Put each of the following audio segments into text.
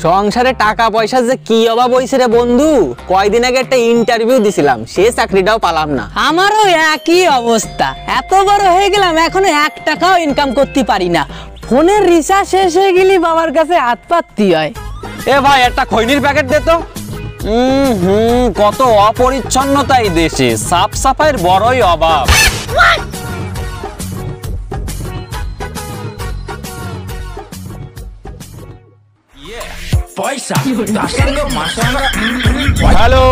সংসারে টাকা পয়সা যে কি অভাব হইছে রে বন্ধু। কয়দিন আগে একটা ইন্টারভিউ দিছিলাম, সে চাকরিটাও পালাম না। আমারও একই অবস্থা, এত বড় হয়ে গেলাম এখনো 1 টাকাও ইনকাম করতে পারি না। ফোনের রিচার্জ শেষ হয়ে গেলি বাবার কাছে হাত পাততে হয়। এ ভাই একটা খৈনির প্যাকেট দে তো। কত অপরিচ্ছন্নতা এই দেশে, সাফ সাফাইয়ের বড়ই অভাব। হ্যালো,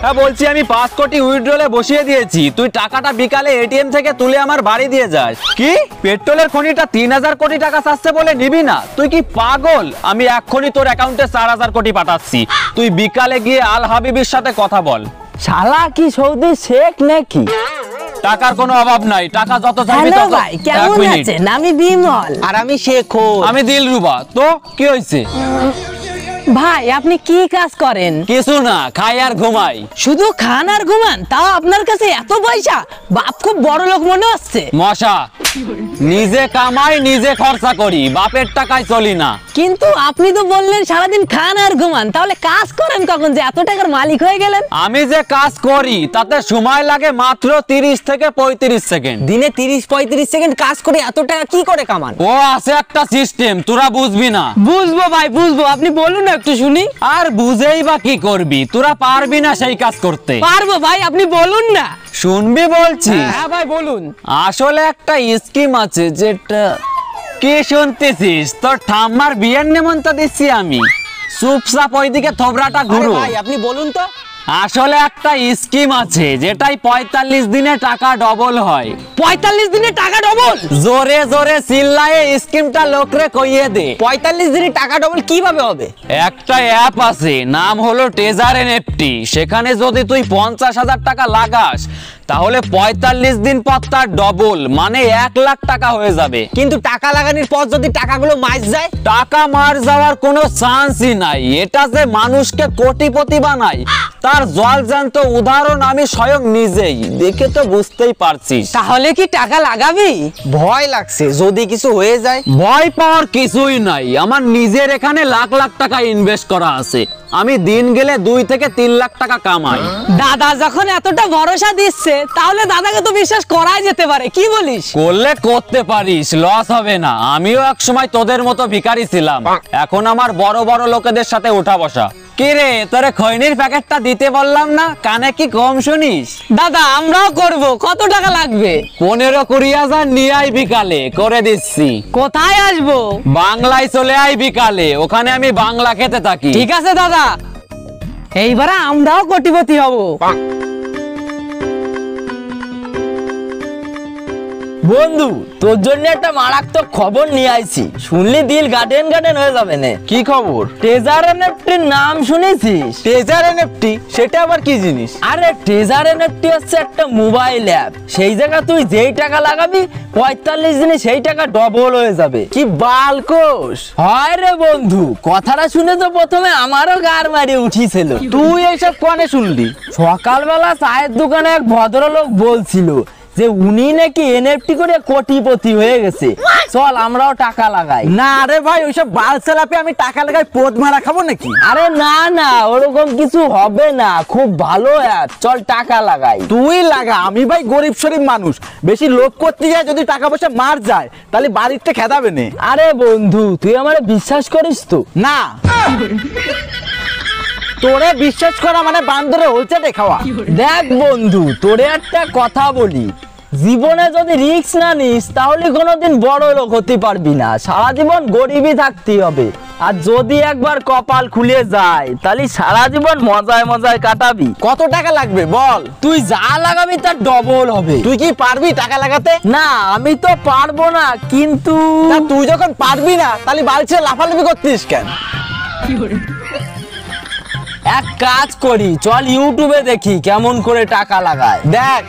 হ্যাঁ বলছি আমি 5 কোটি উইথড্রলে বসিয়ে দিয়েছি, তুই টাকাটা বিকালে এটিএম থেকে তুলে আমার বাড়ি দিয়ে যাস। কি পেট্রোলের খনিটা 3000 কোটি টাকা চাচ্ছে বলে নিবি না? তুই কি পাগল? আমি এক্ষুনি তোর অ্যাকাউন্টে 4000 কোটি পাঠাচ্ছি, তুই বিকালে গিয়ে আল হাবিবের সাথে কথা বল। শালা কি সৌদি শেখ নাকি? টাকার কোনো অভাব নাই, টাকা যত চাইবি তত। ভাই কেমন আছেন? আমি বিমল। আর আমি শেখো। আমি দিলরুবা। তো কি হয়েছে? ভাই আপনি কি কাজ করেন? কিছু না, খাই আর ঘুমাই। শুধু খান আর ঘুমান, তাও আপনার কাছে এত পয়সা? বাপ খুব বড় লোক মনে হচ্ছে। মশা, নিজে কামাই নিজে খরচা করি, বাপের টাকায় চলি না। কিন্তু আপনি তো বললেন সারাদিন খান আর ঘুমান, তাহলে কাজ করেন কখন যে এত টাকার মালিক হয়ে গেলেন? আমি যে কাজ করি তাতে সময় লাগে মাত্র 30 থেকে 35 সেকেন্ড। দিনে 30-35 সেকেন্ড কাজ করে এত টাকা কি করে কামান? ও আছে একটা সিস্টেম, তোরা বুঝবি না। বুঝবো ভাই বুঝবো, আপনি বলুন না একটু শুনি। আর বুঝেই বা কি করবি, তোরা পারবি না সেই কাজ করতে। পারবো ভাই, আপনি বলুন না। শুনবি বলছি? হ্যাঁ ভাই বলুন। আসলে একটা স্কিম আছে যেটা। কি শুনতেছিস? তোর ঠাম্মার বিয়ের নেমন্তন্ন দিচ্ছি আমি, চুপচাপ ওইদিকে থবরাটা ঘুরো। ভাই আপনি বলুন তো। আসলে একটা স্কিম আছে যেটাই 45 দিনে টাকা ডবল হয়। 45 দিনে টাকা ডবল? জোরে জোরে চিল্লায়ে স্কিমটা লোকরে কইয়ে দে। 45 দিনে টাকা ডবল কিভাবে হবে? একটা অ্যাপ আছে, নাম হলো ট্রেজার এনএফটি। সেখানে যদি তুই 50,000 টাকা লাগাস তাহলে 45 দিন পর তার ডবল মানে 1 লাখ টাকা হয়ে যাবে। কিন্তু টাকা লাগানোর পর যদি টাকাগুলো মার যায়? টাকা মার যাওয়ার কোনো চান্সই নাই। এটা যে মানুষকে কোটিপতি বানায় তার জলজান্ত উদাহরণ আমি স্বয়ং নিজেই, দেখে তো বুঝতেই পারছিস। তাহলে কি টাকা লাগাবি? ভয় লাগছে যদি কিছু হয়ে যায়। ভয় পাওয়ার কিছুই নাই, আমার নিজের এখানে লাখ লাখ টাকা ইনভেস্ট করা আছে। আমি দিন গেলে 2 থেকে 3 লাখ টাকা কামাই। দাদা যখন এতটা ভরসা দিচ্ছে তাহলে দাদাকে তো বিশ্বাস করাই যেতে পারে, কি বলিস? করলে করতে পারিস, লস হবে না। আমিও এক সময় তোদের মতো ভিখারি ছিলাম, এখন আমার বড় বড় লোকেদের সাথে উঠা বসা। কি রে, তোরে খৈনির প্যাকেটটা দিতে বললাম না, কানে কি কম শুনিস? দাদা আমরাও করব, কত টাকা লাগবে? 15-20 হাজার নিয়ে আই, বিকালে করে দিচ্ছি। কোথায় আসবো? বাংলায় চলে আই বিকালে, ওখানে আমি বাংলা খেতে থাকি। ঠিক আছে দাদা, এইবারে আমরাও কোটিপতি হব। বন্ধু তোর জন্য একটা মারাত্মক খবর নিয়ে আইছি, শুনলি দিল গার্ডেন গার্ডেন হয়ে যাবে না। কি খবর? ট্রেজার এনএফটির নাম শুনেছিস? ট্রেজার এনএফটি সেটা আবার কি জিনিস? আরে ট্রেজার এনএফটি হচ্ছে একটা মোবাইল অ্যাপ, সেই জায়গা তুই যেই টাকা লাগাবি 45 দিনে সেই টাকা ডবল হয়ে যাবে। কি বালকোষ! হয় রে বন্ধু, কথাটা শুনে তো প্রথমে আমারও গার মারিয়ে উঠিছিল। তুই এইসব কোনে শুনলি? সকালবেলা চায়ের দোকানে এক ভদ্রলোক বলছিল যে উনি নাকি এনএফটি করে কোটিপতি হয়ে গেছে, চল আমরাও টাকা লাগাই। না রে ভাই, ওইসব বালসালাপে আমি টাকা লাগাই পদ মারা খাবো নাকি? আরে না না, ওরকম কিছু হবে না, খুব ভালো অ্যাপ, চল টাকা লাগাই। তুই লাগা, আমি ভাই গরিব শরীফ মানুষ, বেশি লোভ করতে যায় যদি টাকা পয়সা মার যায় তাহলে বাড়িতে খেদাবে না। আরে বন্ধু তুই আমারে বিশ্বাস করিস তো? না, তোরে বিশ্বাস করা মানে বান্দরে হলছে দেখাওয়া। দেখ বন্ধু, তোরে একটা কথা বলি, জীবনে যদি রিস্ক না নিস তাহলে কোনোদিন বড় লোক হতে পারবি না, সারা জীবন গরিবই থাকতে হবে। আর যদি একবার কপাল খুলে যায় তাহলে সারা জীবন মজায় মজায় কাটাবি। কত টাকা লাগবে বল? তুই যা লাগাবি তার ডবল হবে। তুই কি পারবি টাকা লাগাতে? না আমি তো পারবো না, কিন্তু তুই যখন পারবি না তাহলে বাড়িতে লাফালাফি করতিস কেন? এক কাজ করি, চল ইউটিউবে দেখি কেমন করে টাকা লাগায়। দেখ।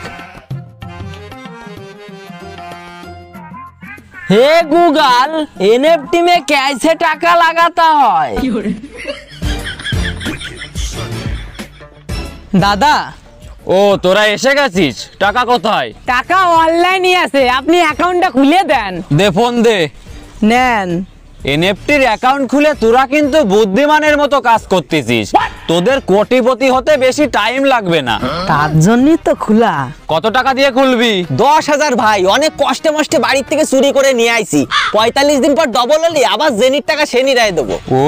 हे गूगल, एनएफटी में कैसे टाका लगाता है? दादा ও তোরা এসে গেছিস, টাকা কোথায়? টাকা অনলাইনে আছে, আপনি অ্যাকাউন্টটা খুলে দেন। দে ফোন দে। নেন। এনএফটির অ্যাকাউন্ট খুলে তোরা কিন্তু বুদ্ধিমানের মতো কাজ করতেছিস। তোদের কোটিপতি হতে বেশি টাইম লাগবে না। তার জন্যই তো খোলা। কত টাকা দিয়ে খুলবি? 10,000 ভাই, অনেক কষ্টে মষ্টে বাড়ির থেকে চুরি করে নিয়ে আইছি। 45 দিন পর ডবল হলি আবার জেনির টাকা সে নিরাই দেবো। ও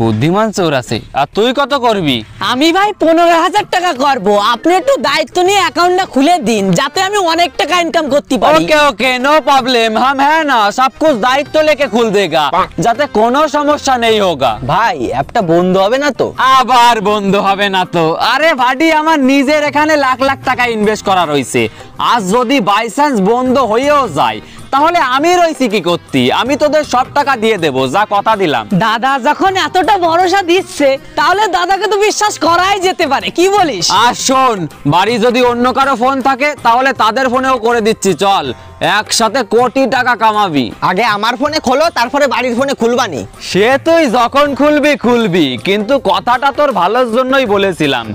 বুদ্ধিমান চোর আছে। আর তুই কত করবি? আমি ভাই 15,000 টাকা করব। আপনি একটু দায়িত্ব নিয়ে অ্যাকাউন্টটা খুলে দিন, যাতে আমি অনেক টাকা ইনকাম করতে পারি। ओके ओके नो प्रॉब्लम, हम है ना सब कुछ दायित्व लेके खुल देगा, যাতে কোনো সমস্যা নেই হোগা। ভাই অ্যাপটা বন্ধ হবে না তো? আবার বন্ধ হবে না তো? আরে ভাডি, আমার নিজের এখানে লাখ লাখ টাকা ইনভেস্ট করা রয়েছে। আজ যদি বাই চান্স বন্ধ হয়েও যায়, তাহলে আমি রইছি কি করতে? আমি তোদের সব টাকা দিয়ে দেবো, যা কথা দিলাম। দাদা যখন এতটা ভরসা দিচ্ছে, তাহলে দাদাকে তো বিশ্বাস করাই যেতে পারে, কি বলিস? আর শোন, বাড়ি যদি অন্য কারো ফোন থাকে তাহলে তাদের ফোনেও করে দিচ্ছি, চল একসাথে কোটি টাকা কামাবি। আগে আমার ফোনে খোলো, তারপরে বাড়ির ফোনে খুলবানি। সে তুই যখন খুলবি, কিন্তু কথাটা তোর ভালোর জন্যই বলেছিলাম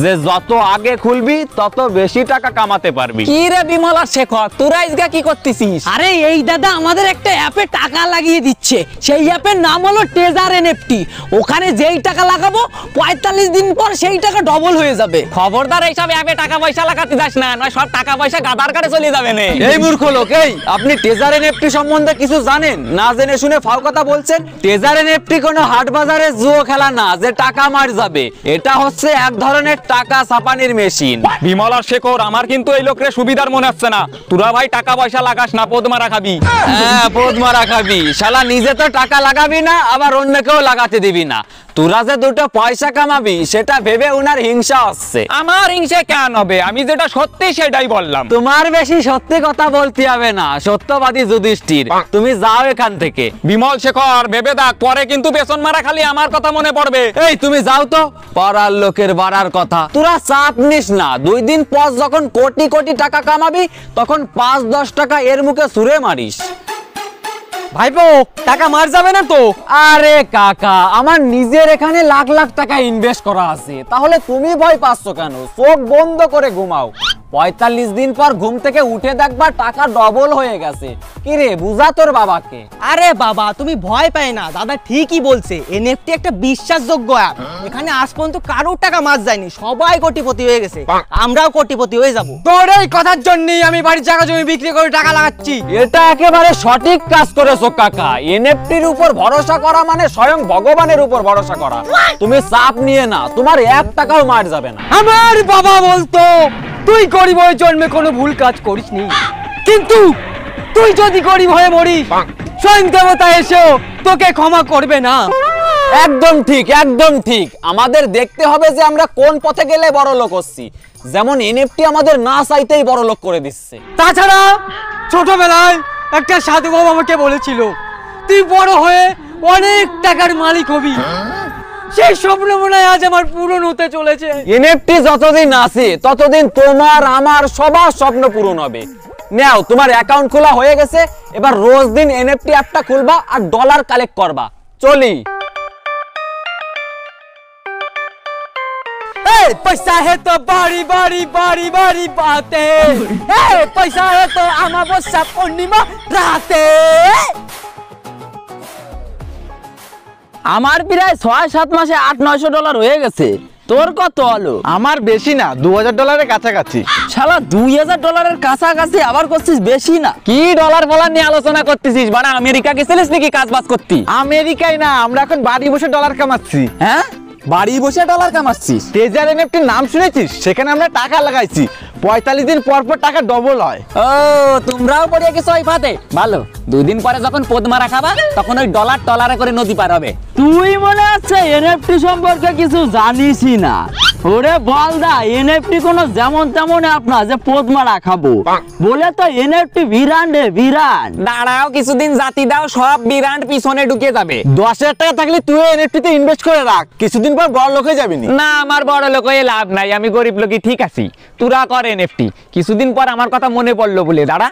যে যত আগে খুলবি তত বেশি টাকা কামাতে পারবি। কি রে বিমল আর শেখর, তোরা ইজগা কি করতেছিস? আরে এই দাদা আমাদের একটা অ্যাপে টাকা লাগিয়ে দিচ্ছে। সেই অ্যাপের নাম হলো ট্রেজার এনএফটি। ওখানে যেই টাকা লাগাবো 45 দিন পর সেই টাকা ডবল হয়ে যাবে। খবরদার এইসব অ্যাপে টাকা পয়সা লাগাতে যাস না, নয় সব টাকা পয়সা গাদার কাটে চলে যাবে না। এই মূর্খ লোক, এই আপনি ট্রেজার এনএফটি সম্বন্ধে কিছু জানেন না? জেনে শুনে ফাও কথা বলছেন। ট্রেজার এনএফটি কোনো হাট বাজারে জুয়ো খেলা না যে টাকা মার যাবে। এটা হচ্ছে এক ধরনের টাকা ছাপানির মেশিন। বিমল আর শেখর, আমার কিন্তু এই লোকের সুবিধার মনে হচ্ছে না। তোরা ভাই টাকা পয়সা লাগাস না, পদ মারা খাবি। হ্যাঁ, পদ মারা খাবি। শালা নিজে তো টাকা লাগাবি না, আবার অন্যকেও লাগাতে দিবি না। তোরা যে দুটো পয়সা কামাবি সেটা ভেবে উনার হিংসা হচ্ছে। আমার হিংসা কেন হবে? আমি যেটা সত্যি সেটাই বললাম। তোমার বেশি সত্যি কথা বলতে হবে না, সত্যবাদী যুধিষ্ঠির। তুমি যাও এখান থেকে। বিমল শেখর ভেবে দেখ, পরে কিন্তু বেসন মারা খালি আমার কথা মনে পড়বে। এই তুমি যাও তো, পাড়ার লোকের বাড়ার কথা। তোরা চাপ নিস না, 2 দিন পর যখন কোটি কোটি টাকা কামাবি তখন 5-10 টাকা এর মুখে ছুঁড়ে মারিস। ভাইপো টাকা মার যাবে না তো? আরে কাকা, আমার নিজের এখানে লাখ লাখ টাকা ইনভেস্ট করা আছে, তাহলে তুমি ভয় পাচ্ছ কেন? চোখ বন্ধ করে ঘুমাও। 45 দিন পর ঘুম থেকে উঠে দেখবা টাকা ডবল হয়ে গেছে। কি রে, বুঝা তোর বাবাকে। আরে বাবা তুমি ভয় পাই না, দাদা ঠিকই বলছে। এনএফটি একটা বিশ্বাসযোগ্য অ্যাপ। এখানে আজ পর্যন্ত কারোর টাকা মার যায়নি, সবাই কোটিপতি হয়ে গেছে। আমরাও কোটিপতি হয়ে যাব। তোর এই কথার জন্যই আমি বাড়ির জায়গা জমি বিক্রি করে টাকা লাগাচ্ছি। এটা একেবারে সঠিক কাজ করেছো কাকা। এনএফটির উপর ভরসা করা মানে স্বয়ং ভগবানের উপর ভরসা করা। তুমি চাপ নিয়ে না, তোমার 1 টাকাও মার যাবে না। আমার বাবা বলতো, তুই গরিব হয়ে জন্মে কোনো ভুল কাজ করিসনি, কিন্তু তুই যদি গরিব হয়ে মরিস, স্বয়ং দেবতা এসেও তোকে ক্ষমা করবে না। একদম ঠিক, একদম ঠিক। আমাদের দেখতে হবে যে আমরা কোন পথে গেলে বড় লোক হচ্ছি। যেমন এনএফটি আমাদের না চাইতেই বড় লোক করে দিচ্ছে। তাছাড়া ছোটবেলায় একটা সাধু বাবা আমাকে বলেছিল, তুই বড় হয়ে অনেক টাকার মালিক হবি। সেই স্বপ্ন মনে হয় আজ আমার পূরণ হতে চলেছে। এনএফটি যতদিন আছে ততদিন তোমার আমার সবার স্বপ্ন পূরণ হবে। নাও, তোমার অ্যাকাউন্ট খোলা হয়ে গেছে। এবার রোজ দিন এনএফটি অ্যাপটা খুলবা আর ডলার কালেক্ট করবা। চলি। पैसा है तो बारी बारी बारी बारी बातें, पैसा है तो अमावस्या पूर्णिमा राते। আমার প্রায় 6-7 মাসে $800-900 হয়ে গেছে। তোর কত হলো? আমার বেশি না, $2000 কাছাকাছি। শালা $2000 কাছাকাছি, আবার করছিস বেশি না? কি ডলার ফলার নিয়ে আলোচনা করতেছিস? বাড়া আমেরিকা গেছিলিস নাকি কাজ বাজ করতি? আমেরিকায় না, আমরা এখন বাড়ি বসে ডলার কামাচ্ছি। হ্যাঁ, বাড়ি বসে ডলার কামাচ্ছিস? ট্রেজার এনএফটির নাম শুনেছিস? সেখানে আমরা টাকা লাগাইছি, 45 দিন পর পর টাকা ডবল হয়। ও তোমরাও পড়ে গেছো ওই ফাঁদে? ভালো, 2 দিন পরে যখন পদ মারা খাবা তখন ওই ডলার টলারে করে নদী পার হবে। তুই মনে হচ্ছে এনএফটি সম্পর্কে কিছু জানিসই না। ওরে বলদা, এনএফটি কোনো যেমন তেমন অ্যাপ না যে পদ্মা রাখাবো বলে তো এনএফটি বিরান্ড রে বিরান্ড। দাঁড়াও কিছুদিন জাতি দাও, সব বিরাট পিছনে ঢুকে যাবে। 10,000 টাকা থাকলে তুই এনএফটি তে ইনভেস্ট করে রাখ, কিছুদিন পর বড় লোক হয়ে যাবি। না, আমার বড় লোক হয়ে লাভ নাই, আমি গরিব লোকই ঠিক আছি। তোরা কর এনএফটি, কিছুদিন পর আমার কথা মনে পড়লো বলে। দাঁড়া।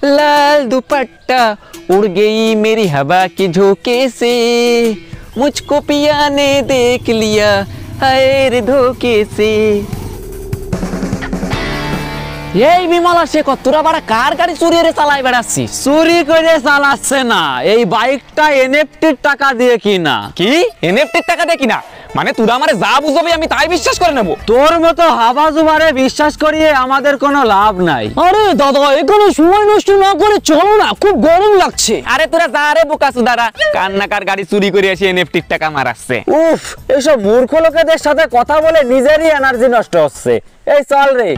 लाल दुपट्टा उड़ गई मेरी हवा के झोंके से, मुझको पिया ने देख लिया हाय रे धोखे से। এই বিমলা শেখর, তোরা বাড়া কার গাড়ি চুরি করে চালাই বেড়াচ্ছিস? চুরি করে চালাচ্ছে না, এই বাইকটা এনএফটির টাকা দিয়ে কিনা। কি এনএফটির টাকা দিয়ে কিনা? মানে তোরা আমারে যা বুঝাবি আমি তাই বিশ্বাস করে নেব? তোর মতো হাবাজুবারে বিশ্বাস করিয়ে আমাদের কোনো লাভ নাই। আরে দাদা, এখানে সময় নষ্ট না করে চলো না, খুব গরম লাগছে। আরে তোরা যা রে বোকা সুদারা, কান্নাকার গাড়ি চুরি করে এসে এনএফটির টাকা মারাচ্ছে। উফ, এসব মূর্খ লোকেদের সাথে কথা বলে নিজেরই এনার্জি নষ্ট হচ্ছে। এই চল রে।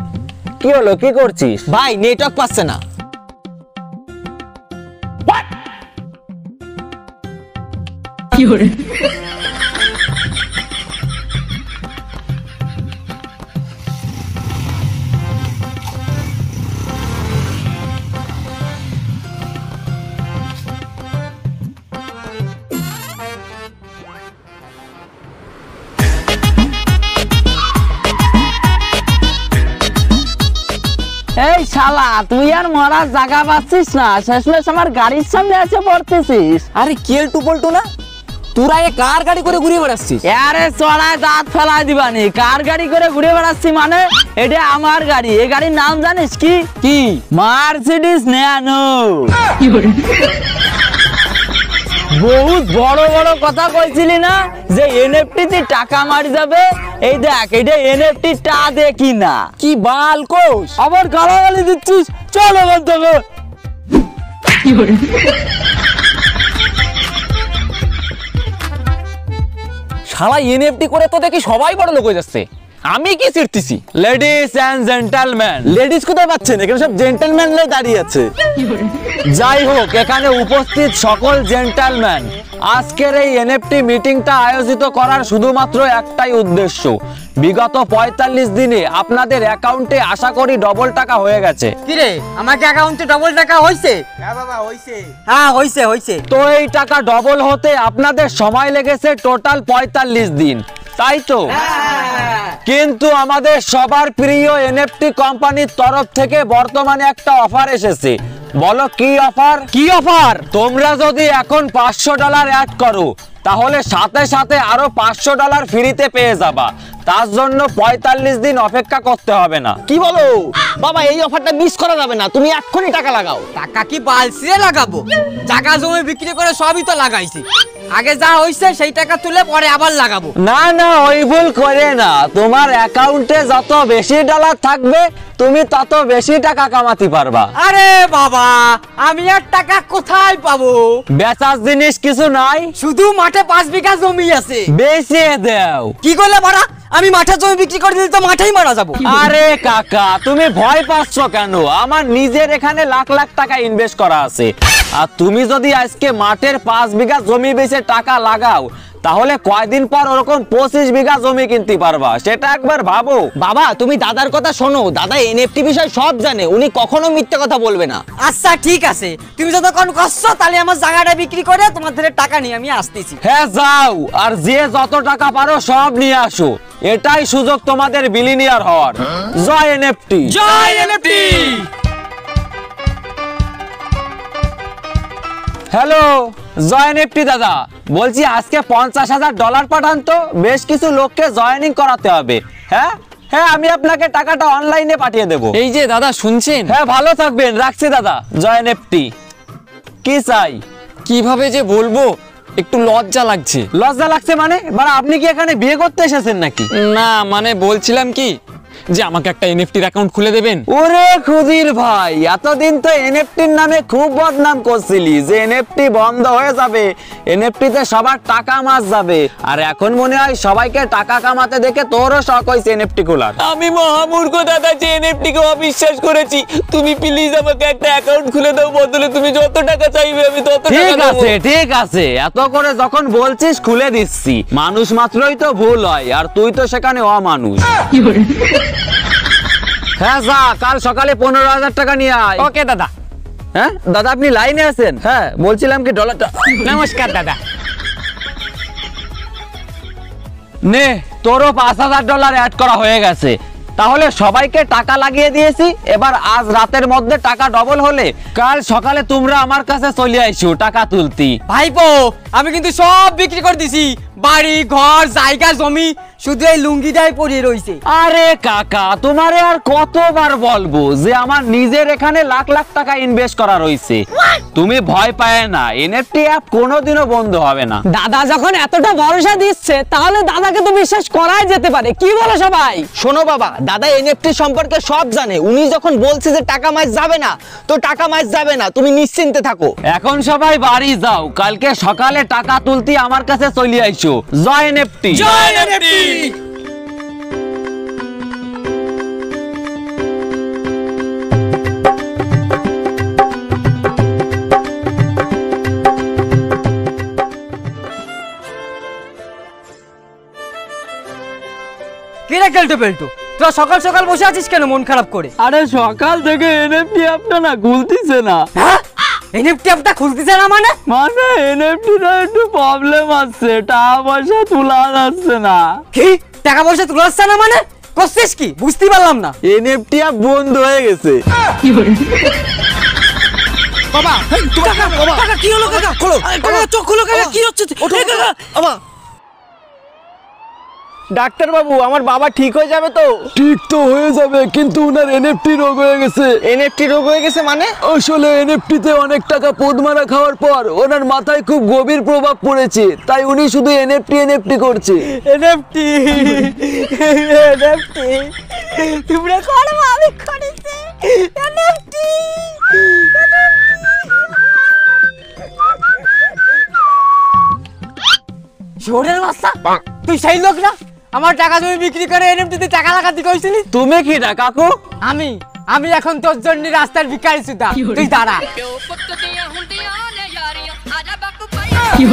কি হলো, কি করছিস? ভাই নেটওয়ার্ক পাচ্ছে না। এই শালা, তুই আর মরার জায়গা পাচ্ছিস না, শেষমেশ আমার গাড়ির সামনে এসে পড়তেছিস। আরে কেলটু পল্টু না, তোরা এ কার গাড়ি করে ঘুরে বেড়াচ্ছিস? আরে চড়ায় দাঁত ফেলাই দিবানি, কার গাড়ি করে ঘুরে বেড়াচ্ছি মানে? এটা আমার গাড়ি। এই গাড়ির নাম জানিস কি? কি? Mercedes nano. বহুত বড় বড় কথা কইছিলি না যে এনএফটি তে টাকা মারি যাবে? এই দেখ, এটা এনএফটি টা দেখি না। কি বাল কোষ? আবার গালাগালি দিচ্ছিস? চল এখান থেকে। শালা এনএফটি করে তো দেখি সবাই বড় লোক হয়ে যাচ্ছে, আমি কি চিরতেছি? Ladies and gentleman. লেডিস কোথায় পাচ্ছেন? এখানে সব জেন্টলম্যানরাই দাঁড়িয়ে আছে। যাই হোক, এখানে উপস্থিত সকল জেন্টলম্যান, আজকের এই এনএফটি মিটিংটা আয়োজিত করার শুধুমাত্র একটাই উদ্দেশ্য। বিগত 45 দিনে আপনাদের অ্যাকাউন্টে আশা করি ডবল টাকা হয়ে গেছে। কি রে, আমার কি অ্যাকাউন্টে ডবল টাকা হইছে? হ্যাঁ বাবা হইছে। হ্যাঁ হইছে হইছে। তো এই টাকা ডবল হতে আপনাদের সময় লেগেছে টোটাল 45 দিন, তাই তো? কিন্তু আমাদের সবার প্রিয় এনএফটি কোম্পানির তরফ থেকে বর্তমানে একটা অফার এসেছে। বলো কি অফার? কি অফার? তোমরা যদি এখন $500 অ্যাড করো, তাহলে সাথে সাথে আরো $500 ফ্রিতে পেয়ে যাবা। তার জন্য 45 দিন অপেক্ষা করতে হবে না। কি বলো বাবা, এই অফারটা মিস করা যাবে না, তুমি এক্ষুনি টাকা লাগাও। টাকা কি বালসিয়ে লাগাবো? জায়গা জমি বিক্রি করে সবই তো লাগাইছি, আগে যা হইছে সেই টাকা তুলে পরে আবার লাগাবো। না না, ওই ভুল করে না। তোমার অ্যাকাউন্টে যত বেশি ডলার থাকবে, তুমি তত বেশি টাকা কামাতে পারবা। আরে বাবা, আমি আর টাকা কোথায় পাবো? বেচার জিনিস কিছু নাই, শুধু মাঠে 5 বিঘা জমি আছে। বেচে দাও। কি করলে মারা? আমি মাঠে জমি বিক্রি করে দিলে তো মাঠেই মারা যাবো। আরে কাকা, তুমি ভয় পাচ্ছ কেন? আমার নিজের এখানে লাখ লাখ টাকা ইনভেস্ট করা আছে, আর তুমি যদি আজকে মাঠের 5 বিঘা জমি বেচে টাকা লাগাও, তাহলে কয়দিন পর ওরকম 25 বিঘা জমি কিনতে পারবা। সেটা একবার ভাবো। বাবা, তুমি দাদার কথা শোনো, দাদা এনএফটি বিষয় সব জানে, উনি কখনো মিথ্যে কথা বলবে না। আচ্ছা ঠিক আছে, তুমি যতক্ষণ করছো তাহলে আমার জায়গাটা বিক্রি করে তোমার থেকে টাকা নিয়ে আমি আসতেছি। হ্যাঁ যাও, আর যে যত টাকা পারো সব নিয়ে আসো। এটাই সুযোগ তোমাদের বিলিনিয়ার হওয়ার। জয় এনএফটি। জয় এনএফটি। হ্যালো, জয় এনএফটি দাদা বলছি, আজকে $50,000 পাঠান তো, বেশ কিছু লোককে জয়েনিং করাতে হবে। হ্যাঁ হ্যাঁ, আমি আপনাকে টাকাটা অনলাইনে পাঠিয়ে দেবো। এই যে দাদা শুনছেন? হ্যাঁ, ভালো থাকবেন, রাখছি দাদা। জয় এনএফটি। কি চাই? কিভাবে যে বলবো, একটু লজ্জা লাগছে। লজ্জা লাগছে মানে? আপনি কি এখানে বিয়ে করতে এসেছেন নাকি? না মানে বলছিলাম কি, যে আমাকে একটা এনএফটির অ্যাকাউন্ট খুলে দেবেন। ওরে খুদির ভাই, এতদিন তো এনএফটির নামে খুব বদনাম করছিলি যে এনএফটি বন্ধ হয়ে যাবে, এনএফটিতে সবার টাকা মাস যাবে, আর এখন মনে হয় সবাইকে টাকা কামাতে দেখে তোরও শখ হয়েছে এনএফটি খোলার। আমি মহামূর্খ দাদা, যে এনএফটি কে অবিশ্বাস করেছি। তুমি প্লিজ আমাকে একটা অ্যাকাউন্ট খুলে দাও, বদলে তুমি যত টাকা চাইবে আমি তত টাকা ঠিক দেব। আছে ঠিক আছে, এত করে যখন বলছিস খুলে দিচ্ছি। মানুষ মাত্রই তো ভুল হয়, আর তুই তো সেখানে অমানুষ। হ্যাঁ যা, কাল সকালে 15,000 টাকা নিয়ে আয়। ওকে দাদা। হ্যাঁ দাদা, আপনি লাইনে আছেন? হ্যাঁ বলছিলাম কি, ডলারটা নমস্কার দাদা। নে, তোরও $5,000 অ্যাড করা হয়ে গেছে। তাহলে সবাইকে টাকা লাগিয়ে দিয়েছি, এবার আজ রাতের মধ্যে টাকা ডবল হলে কাল সকালে তোমরা আমার কাছে চলে আইসো টাকা তুলতি। ভাইপো, আমি কিন্তু সব বিক্রি করে দিছি, বাড়ি ঘর জায়গা জমি শুধু এই লুঙ্গিটাই পরিয়ে রইছে। আরে কাকা, তোমারে আর কতবার বলবো যে আমার নিজের এখানে লাখ লাখ টাকা ইনভেস্ট করা রয়েছে। তুমি ভয় পায় না, এনএফটি অ্যাপ কোনোদিনও বন্ধ হবে না। দাদা যখন এতটা ভরসা দিচ্ছে তাহলে দাদাকে তো বিশ্বাস করাই যেতে পারে, কি বলো সবাই? শোনো বাবা, দাদা এনএফটি সম্পর্কে সব জানে। উনি যখন বলছে যে টাকা মাছ যাবে না, তো টাকা মাছ যাবে না, তুমি নিশ্চিন্তে থাকো। এখন সবাই বাড়ি যাও, কালকে সকালে টাকা তুলতে আমার কাছে চলে আইসো। জয় এনএফটি। কিরে কেলটু পেলটু, তোরা সকাল সকাল বসে আছিস কেন মন খারাপ করে? আরে সকাল থেকে এনএফটি অ্যাপটা না খুলতিছে না। হ্যাঁ, এনএফটি অ্যাপটা খুলতেছে না মানে? মানে এনএফটি তে একটু প্রবলেম আছে, টাকা পয়সা তোলা যাচ্ছে না। কি টাকা পয়সা তুলে আসছে না মানে? করছিস কি বুঝতে পারলাম না। এনএফটি অ্যাপ বন্ধ হয়ে গেছে। বাবা কাকা কি হলো? কাকা খোলো, কাকা চোখ খোলো, কাকা কি হচ্ছে? এই কাকা বাবা। ডাক্তার বাবু, আমার বাবা ঠিক হয়ে যাবে তো? ঠিক তো হয়ে যাবে, কিন্তু উনার এনএফটি রোগ হয়ে গেছে। এনএফটি রোগ হয়ে গেছে মানে? আসলে এনএফটি তে অনেক টাকা পোদমারা খাওয়ার পর ওনার মাথায় খুব গভীর প্রভাব পড়েছে, তাই উনি শুধু এনএফটি করছে। এনএফটি এনএফটি তোমরা করো, আমি করেছি এনএফটি। শোরের বাচ্চা, তুই সেই লোক না আমার টাকা জমি বিক্রি করে এনএফটি তে টাকা লাগাতে কইছিলি? তুমি কি না কাকু? আমি এখন তোর জন্য রাস্তার ভিখারি সুদা, তুই দাঁড়া। কি